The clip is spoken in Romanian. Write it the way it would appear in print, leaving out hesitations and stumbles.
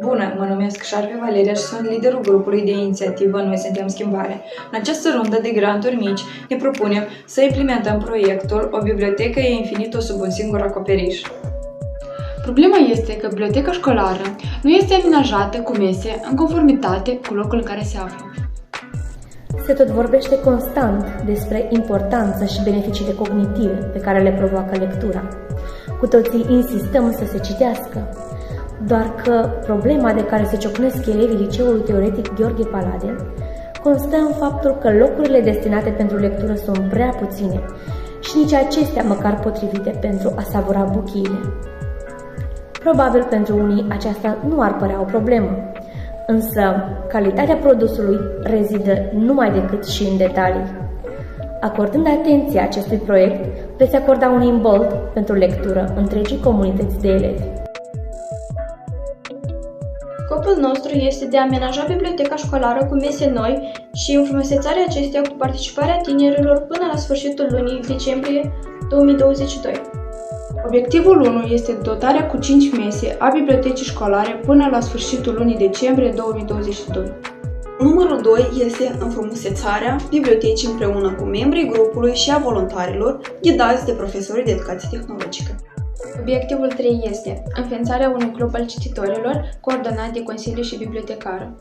Bună, mă numesc Șarpe Valeria și sunt liderul grupului de inițiativă Noi Suntem Schimbare. În această rundă de granturi mici ne propunem să implementăm proiectul O bibliotecă e infinită sub un singur acoperiș. Problema este că biblioteca școlară nu este amenajată cu mese în conformitate cu locul în care se află. Se tot vorbește constant despre importanța și beneficiile cognitive pe care le provoacă lectura. Cu toții insistăm să se citească, doar că problema de care se ciocnesc elevii liceului teoretic Gheorghe Palade constă în faptul că locurile destinate pentru lectură sunt prea puține și nici acestea măcar potrivite pentru a savura buchiile. Probabil pentru unii aceasta nu ar părea o problemă, însă calitatea produsului rezidă numai decât și în detalii. Acordând atenție acestui proiect, veți acorda un imbold pentru lectură întregii comunități de elevi. Scopul nostru este de a amenaja biblioteca școlară cu mese noi și înfrumusețarea acesteia cu participarea tinerilor până la sfârșitul lunii decembrie 2022. Obiectivul 1 este dotarea cu 5 mese a bibliotecii școlare până la sfârșitul lunii decembrie 2022. Numărul 2 este înfrumusețarea bibliotecii împreună cu membrii grupului și a voluntarilor ghidați de profesorii de educație tehnologică. Obiectivul 3 este înființarea unui club al cititorilor coordonat de Consiliu și bibliotecară.